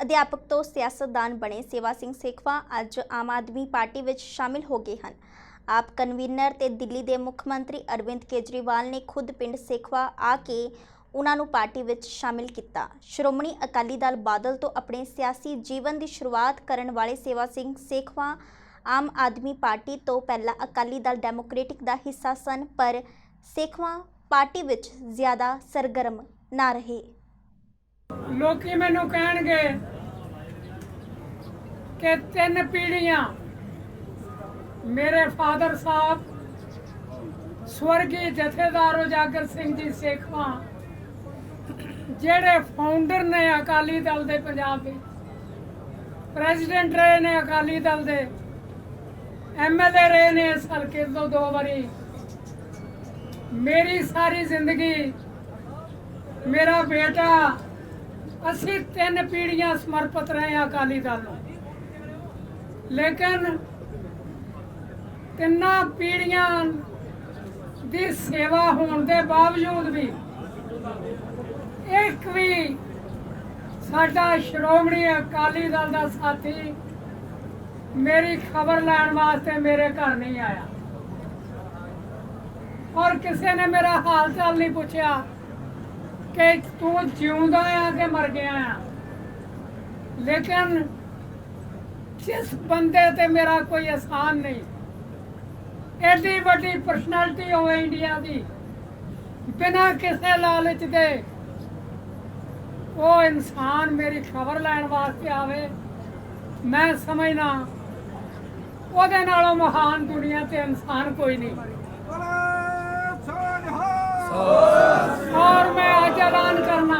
ਅਧਿਆਪਕ ਤੋਂ ਸਿਆਸਤਦਾਨ ਬਣੇ ਸੇਵਾ ਸਿੰਘ ਸੇਖਵਾ ਅੱਜ ਆਮ ਆਦਮੀ ਪਾਰਟੀ ਵਿੱਚ ਸ਼ਾਮਿਲ ਹੋ ਗਏ ਹਨ। ਆਪ ਕਨਵੀਨਰ ਤੇ ਦਿੱਲੀ ਦੇ ਮੁੱਖ ਮੰਤਰੀ ਅਰਵਿੰਦ ਕੇਜਰੀਵਾਲ ਨੇ ਖੁਦ ਪਿੰਡ ਸੇਖਵਾ ਆ ਕੇ ਉਹਨਾਂ ਨੂੰ ਪਾਰਟੀ ਵਿੱਚ ਸ਼ਾਮਿਲ ਕੀਤਾ। ਸ਼੍ਰੋਮਣੀ ਅਕਾਲੀ ਦਲ ਬਾਦਲ ਤੋਂ ਆਪਣੇ ਸਿਆਸੀ ਜੀਵਨ ਦੀ ਸ਼ੁਰੂਆਤ ਕਰਨ ਵਾਲੇ ਸੇਵਾ ਸਿੰਘ ਸੇਖਵਾ ਆਮ ਆਦਮੀ ਪਾਰਟੀ ਤੋਂ ਪਹਿਲਾਂ ਅਕਾਲੀ ਦਲ ਡੈਮੋਕ੍ਰੈਟਿਕ ਦਾ ਹਿੱਸਾ ਸਨ, ਪਰ ਸੇਖਵਾ ਪਾਰਟੀ ਵਿੱਚ ਜ਼ਿਆਦਾ ਸਰਗਰਮ ਨਾ ਰਹੇ। ਲੋਕੀ ਮੈਨੂੰ ਕਹਿਣਗੇ ਕਿ 3 ਪੀੜ੍ਹੀਆਂ ਮੇਰੇ ਫਾਦਰ ਸਾਹਿਬ ਸਵਰਗੀ ਜਥੇਦਾਰ ਉਜਾਗਰ ਸਿੰਘ ਜੀ ਸੇਖਵਾ ਜਿਹੜੇ ਫਾਊਂਡਰ ਨੇ ਅਕਾਲੀ ਦਲ ਦੇ ਪੰਜਾਬ ਦੇ, ਪ੍ਰੈਜ਼ੀਡੈਂਟ ਰਹੇ ਨੇ ਅਕਾਲੀ ਦਲ ਦੇ, ਐਮਐਲਏ ਰਹੇ ਨੇ ਇਸ ਹਲਕੇ ਤੋਂ 2 ਵਾਰੀ। ਮੇਰੀ ਸਾਰੀ ਜ਼ਿੰਦਗੀ ਮੇਰਾ ਬੇਟਾ ਅਸੀਂ 3 ਪੀੜ੍ਹੀਆਂ ਸਮਰਪਿਤ ਰਹੇ ਅਕਾਲੀ ਦਲ ਨੂੰ, ਲੇਕਿਨ 3 ਪੀੜ੍ਹੀਆਂ ਦੀ ਸੇਵਾ ਹੋਣ ਦੇ ਬਾਵਜੂਦ ਵੀ ਇੱਕ ਵੀ ਸਾਡਾ ਸ਼੍ਰੋਮਣੀ ਅਕਾਲੀ ਦਲ ਦਾ ਸਾਥੀ ਮੇਰੀ ਖਬਰ ਲੈਣ ਵਾਸਤੇ ਮੇਰੇ ਘਰ ਨਹੀਂ ਆਇਆ, ਔਰ ਕਿਸੇ ਨੇ ਮੇਰਾ ਹਾਲ ਚਾਲ ਨਹੀਂ ਪੁੱਛਿਆ ਕਿ ਤੂੰ ਜਿਉਂਦਾ ਆ ਕਿ ਮਰ ਗਿਆ ਆ। ਲੇਕਿਨ ਜਿਸ ਬੰਦੇ ਤੇ ਮੇਰਾ ਕੋਈ ਅਹਿਸਾਨ ਨਹੀਂ, ਐਡੀ ਵੱਡੀ ਪਰਸਨੈਲਿਟੀ ਹੋਵੇ ਇੰਡੀਆ ਦੀ, ਬਿਨਾਂ ਕਿਸੇ ਲਾਲਚ ਦੇ ਉਹ ਇਨਸਾਨ ਮੇਰੀ ਖਬਰ ਲੈਣ ਵਾਸਤੇ ਆਵੇ, ਮੈਂ ਸਮਝਦਾ ਉਹਦੇ ਨਾਲੋਂ ਮਹਾਨ ਦੁਨੀਆ ਤੇ ਇਨਸਾਨ ਕੋਈ ਨਹੀਂ। और मैं आज ऐलान करना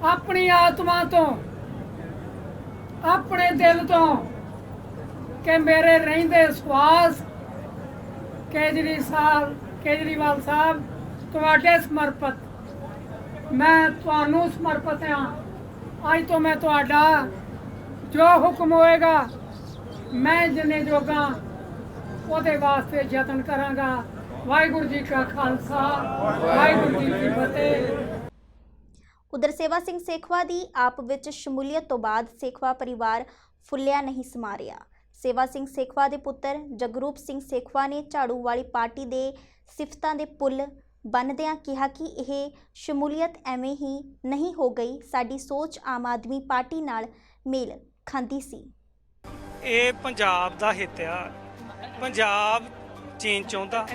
अपनी आत्मा तो, अपने दिल तो, कि मेरे रहिंदे श्वास केजरीवाल साहब तुहाडे समर्पित, मैं तुहानू समर्पित हाँ। अज तो मैं तुहाडा जो हुक्म होएगा मैं जिन्ने जोगा ਉਹਦੇ ਵਾਸਤੇ ਯਤਨ ਕਰਾਂਗਾ। ਵਾਹਿਗੁਰੂ ਜੀ ਕਾ ਖਾਲਸਾ, ਵਾਹਿਗੁਰੂ ਜੀ ਕੀ ਫਤਿਹ। ਉਧਰ ਸੇਵਾ ਸਿੰਘ ਸੇਖਵਾ ਦੀ ਆਪ ਵਿੱਚ ਸ਼ਮੂਲੀਅਤ ਤੋਂ ਬਾਅਦ ਸੇਖਵਾ ਪਰਿਵਾਰ ਫੁੱਲਿਆ ਨਹੀਂ ਸਮਾ ਰਿਹਾ। ਸੇਵਾ ਸਿੰਘ ਸੇਖਵਾ ਦੇ ਪੁੱਤਰ ਜਗਰੂਪ ਸਿੰਘ ਸੇਖਵਾ ਨੇ ਝਾੜੂ ਵਾਲੀ ਪਾਰਟੀ ਦੇ ਸਿਫਤਾਂ ਦੇ ਪੁੱਲ ਬੰਨ੍ਹਦਿਆਂ ਕਿਹਾ ਕਿ ਇਹ ਸ਼ਮੂਲੀਅਤ ਐਵੇਂ ਹੀ ਨਹੀਂ ਹੋ ਗਈ, ਸਾਡੀ ਸੋਚ ਆਮ ਆਦਮੀ ਪਾਰਟੀ ਨਾਲ ਮੇਲ ਖਾਂਦੀ ਸੀ। ਇਹ ਪੰਜਾਬ ਦਾ ਹਿੱਤ ਆ, ਪੰਜਾਬ ਚੇਂਜ ਚਾਹੁੰਦਾ।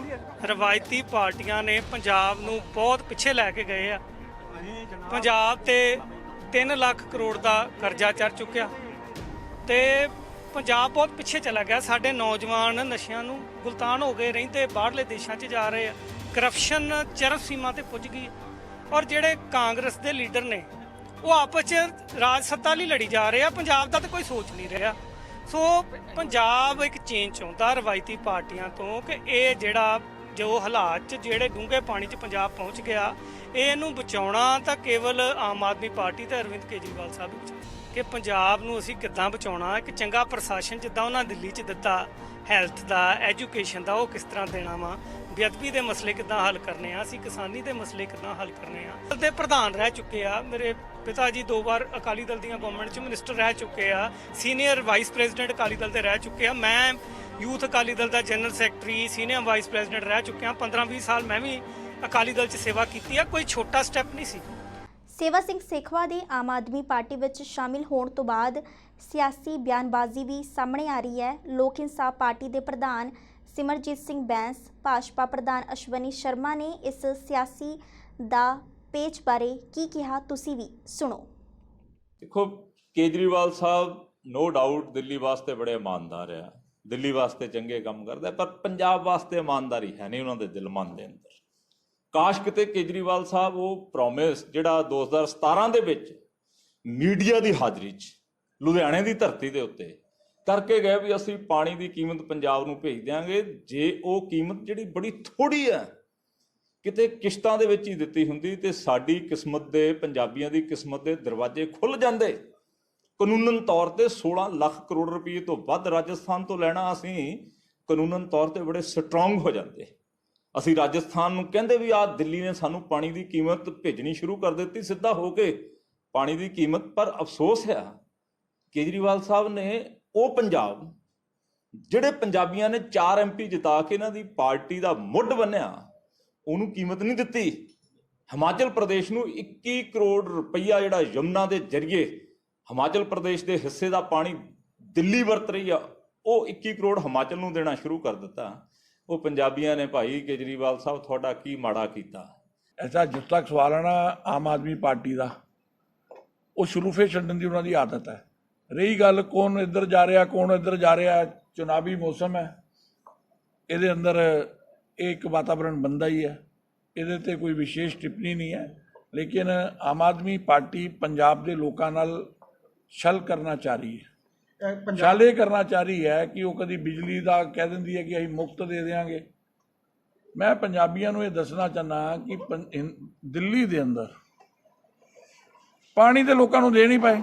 ਰਵਾਇਤੀ ਪਾਰਟੀਆਂ ਨੇ ਪੰਜਾਬ ਨੂੰ ਬਹੁਤ ਪਿੱਛੇ ਲੈ ਕੇ ਗਏ ਆ। ਪੰਜਾਬ ਤੇ 3 ਲੱਖ ਕਰੋੜ ਦਾ ਕਰਜ਼ਾ ਚੜ ਚੁੱਕਿਆ ਤੇ ਪੰਜਾਬ ਬਹੁਤ ਪਿੱਛੇ ਚਲਾ ਗਿਆ। ਸਾਡੇ ਨੌਜਵਾਨ ਨਸ਼ਿਆਂ ਨੂੰ ਗੁਲਤਾਨ ਹੋ ਗਏ, ਰਹਿੰਦੇ ਬਾਹਰਲੇ ਦੇਸ਼ਾਂ 'ਚ ਜਾ ਰਹੇ ਆ। ਕਰਪਸ਼ਨ ਚਰਮ ਸੀਮਾ ਤੇ ਪੁੱਜ ਗਈ, ਔਰ ਜਿਹੜੇ ਕਾਂਗਰਸ ਦੇ ਲੀਡਰ ਨੇ ਉਹ ਆਪਸ 'ਚ ਰਾਜ ਸੱਤਾ ਲਈ ਲੜੀ ਜਾ ਰਹੇ ਆ। ਪੰਜਾਬ ਦਾ ਤਾਂ ਕੋਈ ਸੋਚ ਨਹੀਂ ਰਿਹਾ। ਸੋ ਪੰਜਾਬ ਇੱਕ ਚੇਂਜ ਚਾਹੁੰਦਾ ਰਵਾਇਤੀ ਪਾਰਟੀਆਂ ਤੋਂ ਕਿ ਇਹ ਜਿਹੜਾ ਜੋ ਹਾਲਾਤ 'ਚ ਜਿਹੜੇ ਡੂੰਘੇ ਪਾਣੀ 'ਚ ਪੰਜਾਬ ਪਹੁੰਚ ਗਿਆ, ਇਹਨੂੰ ਬਚਾਉਣਾ ਤਾਂ ਕੇਵਲ ਆਮ ਆਦਮੀ ਪਾਰਟੀ ਤੇ ਅਰਵਿੰਦ ਕੇਜਰੀਵਾਲ ਸਾਹਿਬ ਵਿੱਚ ਕਿ ਪੰਜਾਬ ਨੂੰ ਅਸੀਂ ਕਿੱਦਾਂ ਬਚਾਉਣਾ। ਇੱਕ ਚੰਗਾ ਪ੍ਰਸ਼ਾਸਨ ਜਿੱਦਾਂ ਉਹਨਾਂ ਦਿੱਲੀ 'ਚ ਦਿੱਤਾ, ਹੈਲਥ ਦਾ, ਐਜੂਕੇਸ਼ਨ ਦਾ, ਉਹ ਕਿਸ ਤਰ੍ਹਾਂ ਦੇਣਾ ਵਾ, ਬੇਅਦਬੀ ਦੇ ਮਸਲੇ ਕਿੱਦਾਂ ਹੱਲ ਕਰਨੇ ਆ, ਅਸੀਂ ਕਿਸਾਨੀ ਦੇ ਮਸਲੇ ਕਿੱਦਾਂ ਹੱਲ ਕਰਨੇ ਆ। ਦੇ ਪ੍ਰਧਾਨ ਰਹਿ ਚੁੱਕੇ ਆ ਮੇਰੇ ਪਿਤਾ ਜੀ, 2 ਵਾਰ ਅਕਾਲੀ ਦਲ ਦੀਆਂ ਗਵਰਨਮੈਂਟ 'ਚ ਮਿਨਿਸਟਰ ਰਹਿ ਚੁੱਕੇ ਆ, senior vice president Akali Dal ਦੇ ਰਹਿ ਚੁੱਕੇ ਆ। ਮੈਂ ਯੂਥ ਅਕਾਲੀ ਦਲ ਦਾ general secretary, senior vice president ਰਹਿ ਚੁੱਕਿਆ। 15-20 ਸਾਲ ਮੈਂ ਵੀ ਅਕਾਲੀ ਦਲ 'ਚ ਸੇਵਾ ਕੀਤੀ ਆ। ਕੋਈ ਛੋਟਾ ਸਟੈਪ ਨਹੀਂ ਸੀ। ਸੇਵਾ ਸਿੰਘ ਸੇਖਵਾ ਦੇ ਆਮ ਆਦਮੀ ਪਾਰਟੀ ਵਿੱਚ ਸ਼ਾਮਿਲ ਹੋਣ ਤੋਂ ਬਾਅਦ ਸਿਆਸੀ ਬਿਆਨਬਾਜ਼ੀ ਵੀ ਸਾਹਮਣੇ ਆ ਰਹੀ ਹੈ। ਲੋਕ ਇਨਸਾਫ ਪਾਰਟੀ ਦੇ ਪ੍ਰਧਾਨ ਸਿਮਰਜੀਤ ਸਿੰਘ ਬੈਂਸ, ਭਾਜਪਾ ਪ੍ਰਧਾਨ ਅਸ਼ਵਨੀ ਸ਼ਰਮਾ ਨੇ ਇਸ ਸਿਆਸੀ ਦਾ ਪੇਚ ਬਾਰੇ ਕੀ ਕਿਹਾ, ਤੁਸੀਂ ਵੀ ਸੁਣੋ। ਦੇਖੋ, ਕੇਜਰੀਵਾਲ ਸਾਹਿਬ ਨੋ ਡਾਊਟ ਦਿੱਲੀ ਵਾਸਤੇ ਬੜੇ ਇਮਾਨਦਾਰ ਆ, ਦਿੱਲੀ ਵਾਸਤੇ ਚੰਗੇ ਕੰਮ ਕਰਦਾ, ਪਰ ਪੰਜਾਬ ਵਾਸਤੇ ਇਮਾਨਦਾਰੀ ਹੈ ਨਹੀਂ ਉਹਨਾਂ ਦੇ ਦਿਲ ਮਨ ਦੇ ਅੰਦਰ। ਕਾਸ਼ ਕਿਤੇ ਕੇਜਰੀਵਾਲ ਸਾਹਿਬ ਉਹ ਪ੍ਰੋਮਿਸ ਜਿਹੜਾ 2017 ਦੇ ਵਿੱਚ ਮੀਡੀਆ ਦੀ ਹਾਜ਼ਰੀ 'ਚ ਲੁਧਿਆਣੇ ਦੀ ਧਰਤੀ ਦੇ ਉੱਤੇ ਕਰਕੇ ਗਏ ਵੀ ਅਸੀਂ ਪਾਣੀ ਦੀ ਕੀਮਤ ਪੰਜਾਬ ਨੂੰ ਭੇਜ ਦਿਆਂਗੇ, ਜੇ ਉਹ ਕੀਮਤ ਜਿਹੜੀ ਬੜੀ ਥੋੜੀ ਹੈ ਕਿਤੇ ਕਿਸ਼ਤਾਂ ਦੇ ਵਿੱਚ ਹੀ ਦਿੱਤੀ ਹੁੰਦੀ ਤੇ ਸਾਡੀ ਕਿਸਮਤ ਦੇ, ਪੰਜਾਬੀਆਂ ਦੀ ਕਿਸਮਤ ਦੇ ਦਰਵਾਜ਼ੇ ਖੁੱਲ ਜਾਂਦੇ। ਕਾਨੂੰਨਨ ਤੌਰ ਤੇ 16 ਲੱਖ ਕਰੋੜ ਰੁਪਏ ਤੋਂ ਵੱਧ ਰਾਜਸਥਾਨ ਤੋਂ ਲੈਣਾ, ਅਸੀਂ ਕਾਨੂੰਨਨ ਤੌਰ ਤੇ ਬੜੇ ਸਟਰੋਂਗ ਹੋ ਜਾਂਦੇ। ਅਸੀਂ ਰਾਜਸਥਾਨ ਨੂੰ ਕਹਿੰਦੇ ਵੀ ਆਹ ਦਿੱਲੀ ਨੇ ਸਾਨੂੰ ਪਾਣੀ ਦੀ ਕੀਮਤ ਭੇਜਣੀ ਸ਼ੁਰੂ ਕਰ ਦਿੱਤੀ, ਸਿੱਧਾ ਹੋ ਕੇ ਪਾਣੀ ਦੀ ਕੀਮਤ। ਪਰ ਅਫਸੋਸ ਆ ਕੇਜਰੀਵਾਲ ਸਾਹਿਬ ਨੇ ਉਹ ਪੰਜਾਬ ਜਿਹੜੇ ਪੰਜਾਬੀਆਂ ਨੇ 4 MP ਜਿਤਾ ਕੇ ਇਹਨਾਂ ਦੀ ਪਾਰਟੀ ਦਾ ਮੁੱਢ ਬੰਨਿਆ ਉਹਨੂੰ ਕੀਮਤ ਨਹੀਂ ਦਿੱਤੀ। ਹਿਮਾਚਲ ਪ੍ਰਦੇਸ਼ ਨੂੰ 21 ਕਰੋੜ ਰੁਪਈਆ ਜਿਹੜਾ ਯਮੁਨਾ ਦੇ ਜ਼ਰੀਏ ਹਿਮਾਚਲ ਪ੍ਰਦੇਸ਼ ਦੇ ਹਿੱਸੇ ਦਾ ਪਾਣੀ ਦਿੱਲੀ ਵਰਤ ਰਹੀ ਆ, ਉਹ 21 ਕਰੋੜ ਹਿਮਾਚਲ ਨੂੰ ਦੇਣਾ ਸ਼ੁਰੂ ਕਰ ਦਿੱਤਾ। ਉਹ ਪੰਜਾਬੀਆਂ ਨੇ ਭਾਈ ਕੇਜਰੀਵਾਲ ਸਾਹਿਬ ਤੁਹਾਡਾ ਕੀ ਮਾੜਾ ਕੀਤਾ। ऐसा जिस तक सवाल है ना आम आदमी पार्टी का, वो शुरूफे छड्डन की उन्होंने आदत है। रही गल कौन इधर जा रहा कौन इधर जा रहा, चुनावी मौसम है, ये अंदर एक वातावरण बनता ही है, ये ते कोई विशेष टिप्पणी नहीं है। लेकिन आम आदमी पार्टी पंजाब के लोगों नाल छल करना चाह रही है। छल ये करना चाह रही है कि वो कभी बिजली का कह देंदी है कि असीं मुफ्त दे देंगे। मैं पंजाबियों को यह दसना चाहना कि दिल्ली के अंदर पानी तो लोगों को दे नहीं पाए,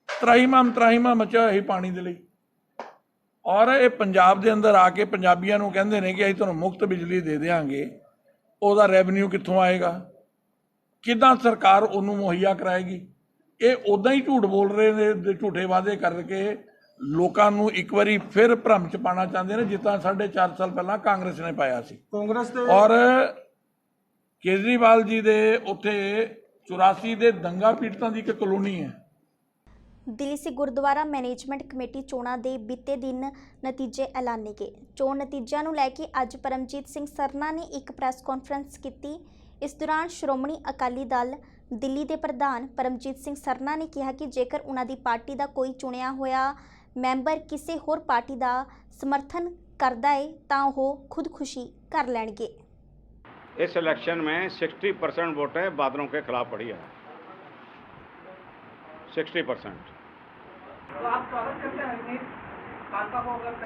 त्राहीमा मचा ही पानी के लिए। और ये पंजाब के अंदर आके पंजाबियों को कहते हैं कि असीं तुहानूं मुफ्त बिजली दे देंगे, उसका रेवन्यू कित्थों आएगा, किदां सरकार उन्होंने मुहैया कराएगी। ये उदा ही झूठ बोल रहे हैं, झूठे वादे करके लोगों को एक बारी फिर भ्रम च पाना चाहते हैं जितना 4.5 साल पहला कांग्रेस ने पाया सी। कांग्रेस और केजरीवाल जी दे उत्थे 84 दे दंगा पीड़तां दी एक कॉलोनी है। दिल्ली से गुरुद्वारा मैनेजमेंट कमेटी चोणां दे बीते दिन नतीजे ऐलाने गए। चोण नतीजों नूं लैके अज परमजीत सिंह सरना ने एक प्रैस कॉन्फ्रेंस की। इस दौरान श्रोमणी अकाली दल दिल्ली के प्रधान परमजीत सिंह सरना ने कहा कि जेकर उन्हां दी पार्टी का कोई चुनिया होया मैंबर किसी होर पार्टी का समर्थन करता है तो वह खुदकुशी कर लैणगे। इस इलेक्शन में 60% वोटें बादलों के खिलाफ पड़ी है। 60%।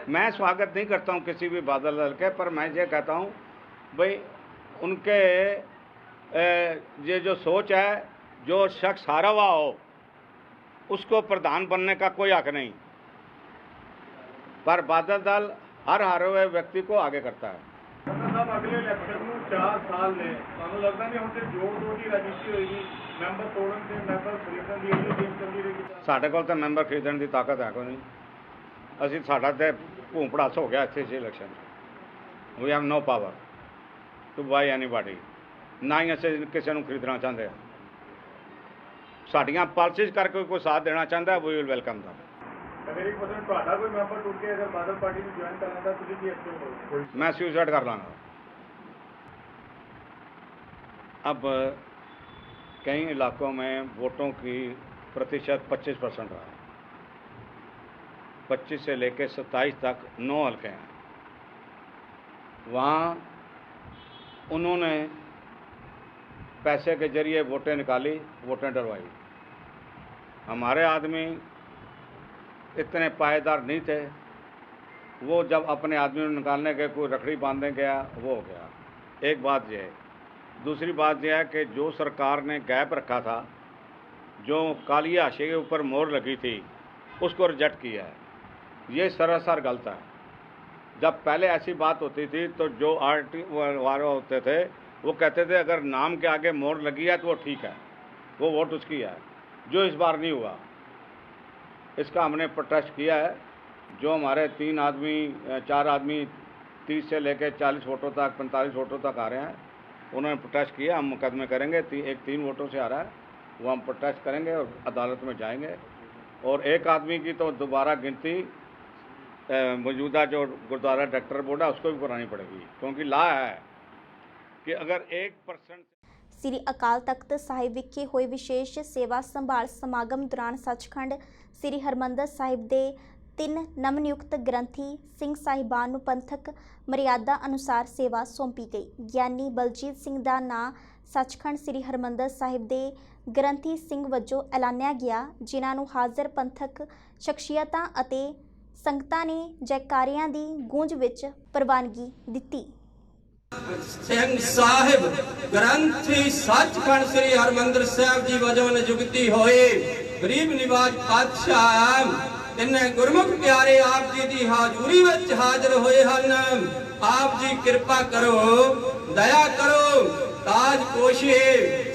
मैं स्वागत नहीं करता हूं किसी भी बादल दल के, पर मैं ये कहता हूं भाई उनके ये जो सोच है, जो शख्स हारा हुआ हो उसको प्रधान बनने का कोई हक नहीं, पर बादल दल हर हारे हुए व्यक्ति को आगे करता है। अगले इलेक्शन में 4 साल ने ਤੁਹਾਨੂੰ ਲੱਗਦਾ ਨਹੀਂ ਹੁਣ ਤੇ ਜੋੜ ਤੋੜ ਦੀ ਰਾਜਨੀਤੀ ਹੋਏਗੀ, ਮੈਂਬਰ ਤੋੜਨ ਤੇ ਮੈਂਬਰ ਖਰੀਦਣ ਦੀ ਇਹ ਗੇਮ ਚੱਲਦੀ ਰਹੇਗੀ। ਸਾਡੇ ਕੋਲ ਤਾਂ ਮੈਂਬਰ ਖਰੀਦਣ ਦੀ ਤਾਕਤ ਹੈ ਕੋਈ ਨਹੀਂ। ਅਸੀਂ ਸਾਡਾ ਤੇ ਭੂੰ ਭੜਾਸ ਹੋ ਗਿਆ ਇੱਥੇ election. We have no power to buy anybody, ਨਾ ਹੀ ਅਸੀਂ ਕਿਸੇ ਨੂੰ ਖਰੀਦਣਾ ਚਾਹੁੰਦੇ ਹਾਂ। ਸਾਡੀਆਂ ਪਾਲਿਸੀਜ਼ ਕਰਕੇ ਕੋਈ ਸਾਥ ਦੇਣਾ ਚਾਹੁੰਦਾ ਵੀ ਵਿਲ ਵੈਲਕਮ ਦਾ। अगर एक पर्सन ਤੁਹਾਡਾ ਕੋਈ ਮੈਂਬਰ ਟੁੱਟ ਕੇ ਅਗਰ ਬਾਦਲ ਪਾਰਟੀ ਨੂੰ ਜੁਆਇਨ ਕਰਨਾ ਤਾਂ ਤੁਸੀਂ ਕੀ ਐਕਸ਼ਨ ਕਰੋਗੇ? मैं सुसाइड कर लाँगा। अब कई इलाकों में वोटों की प्रतिशत 25% रहा, 25 से लेकर 27 तक 9 हल्के हैं। वहाँ उन्होंने पैसे के जरिए वोटें निकाली, वोटें डलवाई। हमारे आदमी इतने पायेदार नहीं थे, वो जब अपने आदमी को निकालने के कोई रखड़ी बांधने गया वो हो गया। एक बात यह है। दूसरी बात यह है कि जो सरकार ने गैप रखा था, जो काली हाशिए के ऊपर मोहर लगी थी, उसको रिजेक्ट किया है। ये सरासर गलत है। जब पहले ऐसी बात होती थी तो जो आरटी वाले होते थे वो कहते थे अगर नाम के आगे मोहर लगी है तो वो ठीक है, वो वोट उसकी है, जो इस बार नहीं हुआ। इसका हमने प्रोटेस्ट किया है। जो हमारे 4 आदमी 30 से लेकर 40 वोटों तक 45 वोटों तक आ रहे हैं, उन्होंने प्रोटेस्ट किया। हम मुकदमे करेंगे। एक 3 वोटों से आ रहा है, वो हम प्रोटेस्ट करेंगे और अदालत में जाएंगे। और एक आदमी की तो दोबारा गिनती मौजूदा जो गुरुद्वारा डायरेक्टर बोर्ड है उसको भी करानी पड़ेगी, क्योंकि ला है कि अगर 1% ਸ੍ਰੀ ਅਕਾਲ ਤਖਤ ਸਾਹਿਬ ਵਿਖੇ ਹੋਏ ਵਿਸ਼ੇਸ਼ ਸੇਵਾ ਸੰਭਾਲ ਸਮਾਗਮ ਦੌਰਾਨ ਸੱਚਖੰਡ ਸ੍ਰੀ ਹਰਮੰਦਰ ਸਾਹਿਬ ਦੇ 3 ਨਵਨਿਯੁਕਤ ਗ੍ਰੰਥੀ ਸਿੰਘ ਸਾਹਿਬਾਨ ਨੂੰ ਪੰਥਕ ਮਰਿਆਦਾ ਅਨੁਸਾਰ ਸੇਵਾ ਸੌਂਪੀ ਗਈ। ਗਿਆਨੀ ਬਲਜੀਤ ਸਿੰਘ ਦਾ ਨਾਂ ਸੱਚਖੰਡ ਸ੍ਰੀ ਹਰਮੰਦਰ ਸਾਹਿਬ ਦੇ ਗ੍ਰੰਥੀ ਸਿੰਘ ਵਜੋਂ ਐਲਾਨਿਆ ਗਿਆ, ਜਿਨ੍ਹਾਂ ਨੂੰ ਹਾਜ਼ਰ ਪੰਥਕ ਸ਼ਖਸੀਅਤਾਂ ਅਤੇ ਸੰਗਤਾਂ ਨੇ ਜੈਕਾਰਿਆਂ ਦੀ ਗੂੰਜ ਵਿੱਚ ਪ੍ਰਵਾਨਗੀ ਦਿੱਤੀ। ਸਿੰਘ ਸਾਹਿਬ ਗ੍ਰੰਥੀ ਸੱਚਖੰਡ ਸ੍ਰੀ ਹਰਮੰਦਰ ਸਾਹਿਬ ਜੀ ਵਜੋਂ ਨਿਯੁਕਤੀ ਹੋਏ ਗਰੀਬ ਨਿਵਾਜ ਪਾਤਸ਼ਾਹ ਤਿੰਨੇ ਗੁਰਮੁਖ ਪਿਆਰੇ ਆਪ ਜੀ ਦੀ ਹਾਜ਼ੂਰੀ ਵਿੱਚ ਹਾਜ਼ਰ ਹੋਏ ਹਨ। ਆਪ ਜੀ ਕਿਰਪਾ ਕਰੋ, ਦਇਆ ਕਰੋ। ताज पोशे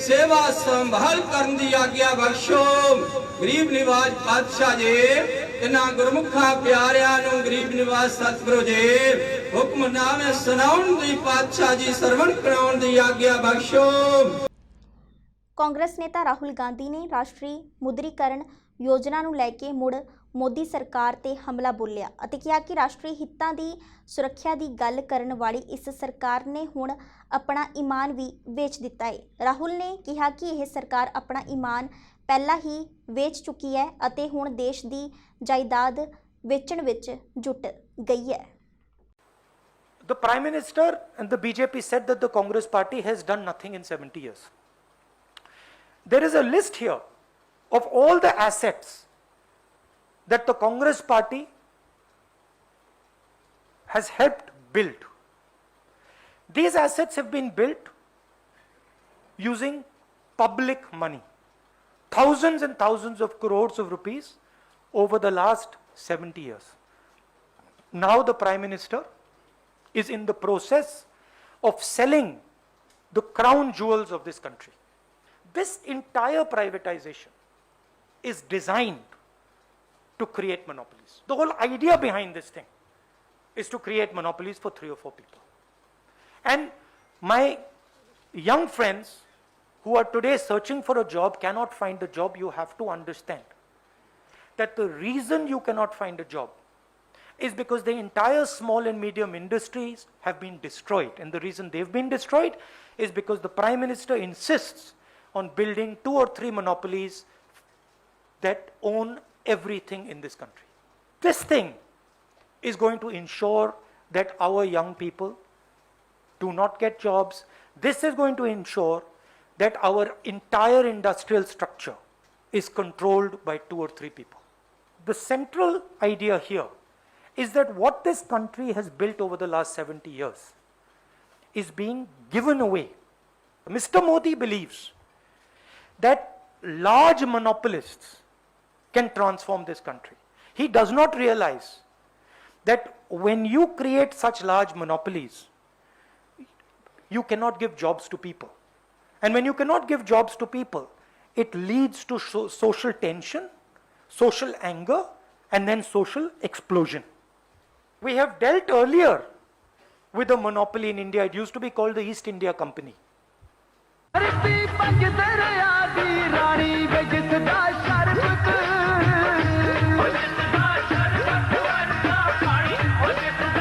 सेवा संभाल करन दी आज्ञा बख्शो गरीब निवाज पातशाह जी इन्हां गुरमुखा प्यारियां नूं गरीब निवाज सतगुरु जी हुक्मनामे सुनाउण दी पातशाह जी सरवण कराउण दी आज्ञा बख्शो। ਕਾਂਗਰਸ ਨੇਤਾ ਰਾਹੁਲ ਗਾਂਧੀ ਨੇ ਰਾਸ਼ਟਰੀ ਮੁਦਰੀਕਰਨ ਯੋਜਨਾ ਨੂੰ ਲੈ ਕੇ ਮੁੜ ਮੋਦੀ ਸਰਕਾਰ ਤੇ ਹਮਲਾ ਬੋਲਿਆ ਅਤੇ ਕਿਹਾ ਕਿ ਰਾਸ਼ਟਰੀ ਹਿੱਤਾਂ ਦੀ ਸੁਰੱਖਿਆ ਦੀ ਗੱਲ ਕਰਨ ਵਾਲੀ ਇਸ ਸਰਕਾਰ ਨੇ ਹੁਣ ਆਪਣਾ ਈਮਾਨ ਵੀ ਵੇਚ ਦਿੱਤਾ ਹੈ। ਰਾਹੁਲ ਨੇ ਕਿਹਾ ਕਿ ਇਹ ਸਰਕਾਰ ਆਪਣਾ ਈਮਾਨ ਪਹਿਲਾਂ ਹੀ ਵੇਚ ਚੁੱਕੀ ਹੈ ਅਤੇ ਹੁਣ ਦੇਸ਼ ਦੀ ਜਾਇਦਾਦ ਵੇਚਣ ਵਿੱਚ ਜੁਟ ਗਈ ਹੈ। The Prime Minister and the BJP said that the Congress party has done nothing in 70 years. There is a list here of all the assets that the Congress party has helped build. These assets have been built using public money, thousands and thousands of crores of rupees over the last 70 years. Now the Prime Minister is in the process of selling the crown jewels of this country. This entire privatization is designed to create monopolies. The whole idea behind this thing is to create monopolies for 3 or 4 people. And my young friends who are today searching for a job cannot find a job. You have to understand that the reason you cannot find a job is because the entire small and medium industries have been destroyed. And the reason they've been destroyed is because the Prime Minister insists on building 2 or 3 monopolies that own everything in this country. This thing is going to ensure that our young people do not get jobs. This is going to ensure that our entire industrial structure is controlled by 2 or 3 people. The central idea here is that what this country has built over the last 70 years is being given away. Mr. Modi believes that large monopolists can transform this country. He does not realize that when you create such large monopolies, you cannot give jobs to people. And when you cannot give jobs to people, it leads to social tension, social anger, and then social explosion. We have dealt earlier with a monopoly in India. It used to be called the East India Company. पंज तेरे आदि रानी